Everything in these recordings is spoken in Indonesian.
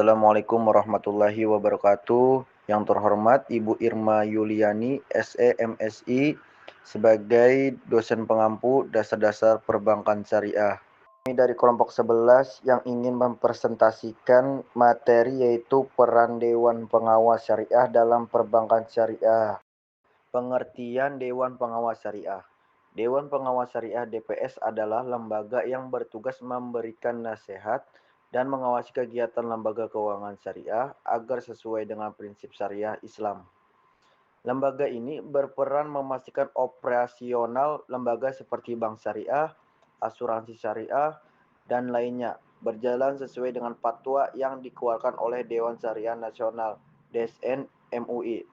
Assalamualaikum warahmatullahi wabarakatuh. Yang terhormat Ibu Irma Yuliani, SE MSI, sebagai dosen pengampu dasar-dasar perbankan syariah. Kami dari kelompok 11 yang ingin mempresentasikan materi yaitu peran Dewan Pengawas Syariah dalam perbankan syariah. Pengertian Dewan Pengawas Syariah. Dewan Pengawas Syariah (DPS) adalah lembaga yang bertugas memberikan nasihat dan mengawasi kegiatan lembaga keuangan syariah agar sesuai dengan prinsip syariah Islam. Lembaga ini berperan memastikan operasional lembaga seperti bank syariah, asuransi syariah, dan lainnya berjalan sesuai dengan fatwa yang dikeluarkan oleh Dewan Syariah Nasional (DSN MUI).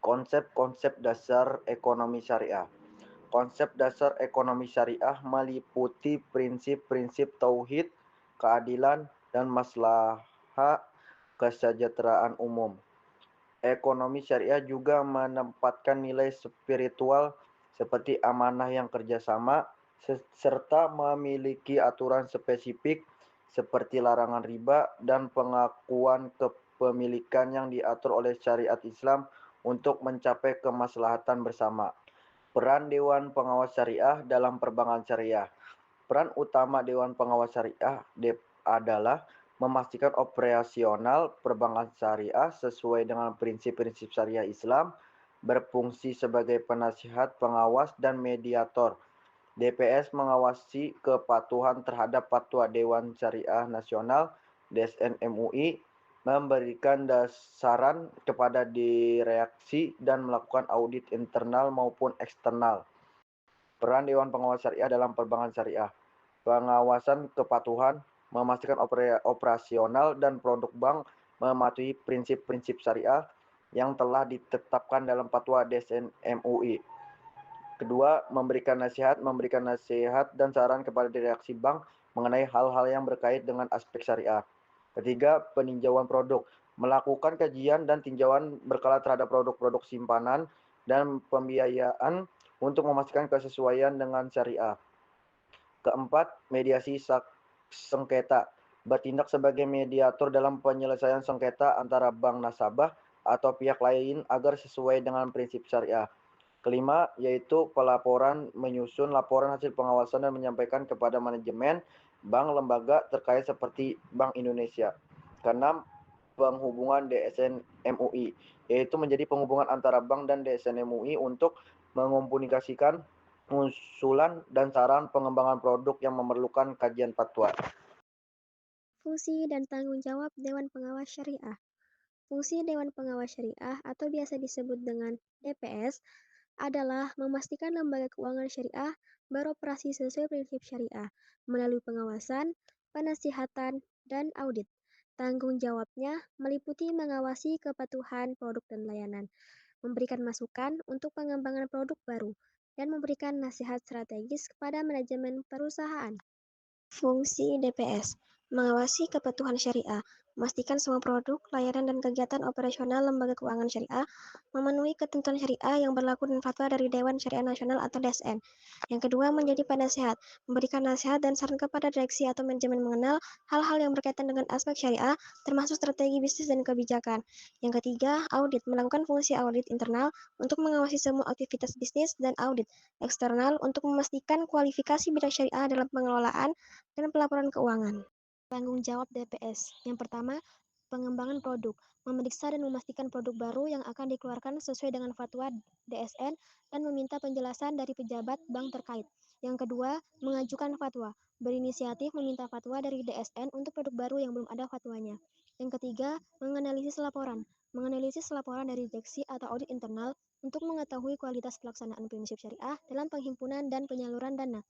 Konsep-konsep dasar ekonomi syariah. Konsep dasar ekonomi syariah meliputi prinsip-prinsip tauhid, keadilan, dan maslahah kesejahteraan umum. Ekonomi syariah juga menempatkan nilai spiritual seperti amanah yang kerjasama, serta memiliki aturan spesifik seperti larangan riba dan pengakuan kepemilikan yang diatur oleh syariat Islam untuk mencapai kemaslahatan bersama. Peran Dewan Pengawas Syariah dalam perbankan syariah. Peran utama Dewan Pengawas Syariah adalah memastikan operasional perbankan syariah sesuai dengan prinsip-prinsip syariah Islam, berfungsi sebagai penasihat, pengawas, dan mediator. DPS mengawasi kepatuhan terhadap fatwa Dewan Syariah Nasional (DSN MUI), memberikan saran kepada direksi, dan melakukan audit internal maupun eksternal. Peran Dewan Pengawas Syariah dalam perbankan syariah. Pengawasan kepatuhan, memastikan operasional dan produk bank mematuhi prinsip-prinsip syariah yang telah ditetapkan dalam fatwa DSN MUI. Kedua, memberikan nasihat dan saran kepada direksi bank mengenai hal-hal yang berkait dengan aspek syariah. Ketiga, peninjauan produk. Melakukan kajian dan tinjauan berkala terhadap produk-produk simpanan dan pembiayaan untuk memastikan kesesuaian dengan syariah. Keempat, mediasi sengketa. Bertindak sebagai mediator dalam penyelesaian sengketa antara bank nasabah atau pihak lain agar sesuai dengan prinsip syariah. Kelima, yaitu pelaporan, menyusun laporan hasil pengawasan dan menyampaikan kepada manajemen bank lembaga terkait seperti Bank Indonesia. Keenam, penghubungan DSN MUI, yaitu menjadi penghubungan antara bank dan DSN MUI untuk mengomunikasikan usulan dan saran pengembangan produk yang memerlukan kajian fatwa. Fungsi dan tanggung jawab Dewan Pengawas Syariah. Fungsi Dewan Pengawas Syariah atau biasa disebut dengan DPS adalah memastikan lembaga keuangan syariah beroperasi sesuai prinsip syariah melalui pengawasan, penasihatan, dan audit. Tanggung jawabnya meliputi mengawasi kepatuhan produk dan layanan, memberikan masukan untuk pengembangan produk baru, dan memberikan nasihat strategis kepada manajemen perusahaan. Fungsi DPS: mengawasi kepatuhan syariah, memastikan semua produk, layanan, dan kegiatan operasional lembaga keuangan syariah memenuhi ketentuan syariah yang berlaku dan fatwa dari Dewan Syariah Nasional atau DSN. Yang kedua, menjadi penasehat, memberikan nasihat dan saran kepada direksi atau manajemen mengenal hal-hal yang berkaitan dengan aspek syariah, termasuk strategi bisnis dan kebijakan. Yang ketiga, audit, melakukan fungsi audit internal untuk mengawasi semua aktivitas bisnis, dan audit eksternal untuk memastikan kualifikasi bidang syariah dalam pengelolaan dan pelaporan keuangan. Tanggung jawab DPS. Yang pertama, pengembangan produk, memeriksa dan memastikan produk baru yang akan dikeluarkan sesuai dengan fatwa DSN dan meminta penjelasan dari pejabat bank terkait. Yang kedua, mengajukan fatwa, berinisiatif meminta fatwa dari DSN untuk produk baru yang belum ada fatwanya. Yang ketiga, menganalisis laporan dari direksi atau audit internal untuk mengetahui kualitas pelaksanaan prinsip syariah dalam penghimpunan dan penyaluran dana.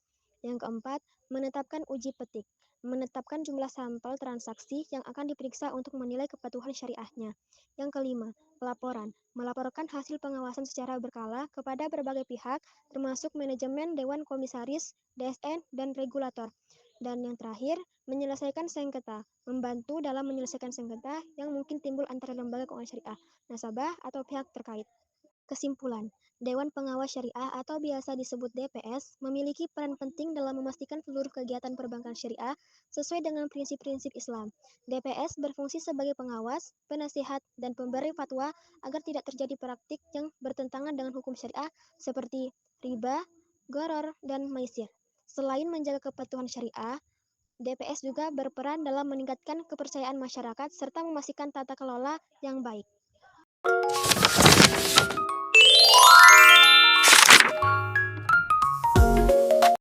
Yang keempat, menetapkan uji petik, menetapkan jumlah sampel transaksi yang akan diperiksa untuk menilai kepatuhan syariahnya. Yang kelima, pelaporan, melaporkan hasil pengawasan secara berkala kepada berbagai pihak, termasuk manajemen, dewan komisaris, DSN, dan regulator. Dan yang terakhir, menyelesaikan sengketa, membantu dalam menyelesaikan sengketa yang mungkin timbul antara lembaga keuangan syariah, nasabah, atau pihak terkait. Kesimpulan, Dewan Pengawas Syariah atau biasa disebut DPS memiliki peran penting dalam memastikan seluruh kegiatan perbankan syariah sesuai dengan prinsip-prinsip Islam. DPS berfungsi sebagai pengawas, penasihat, dan pemberi fatwa agar tidak terjadi praktik yang bertentangan dengan hukum syariah seperti riba, gharar, dan maisir. Selain menjaga kepatuhan syariah, DPS juga berperan dalam meningkatkan kepercayaan masyarakat serta memastikan tata kelola yang baik.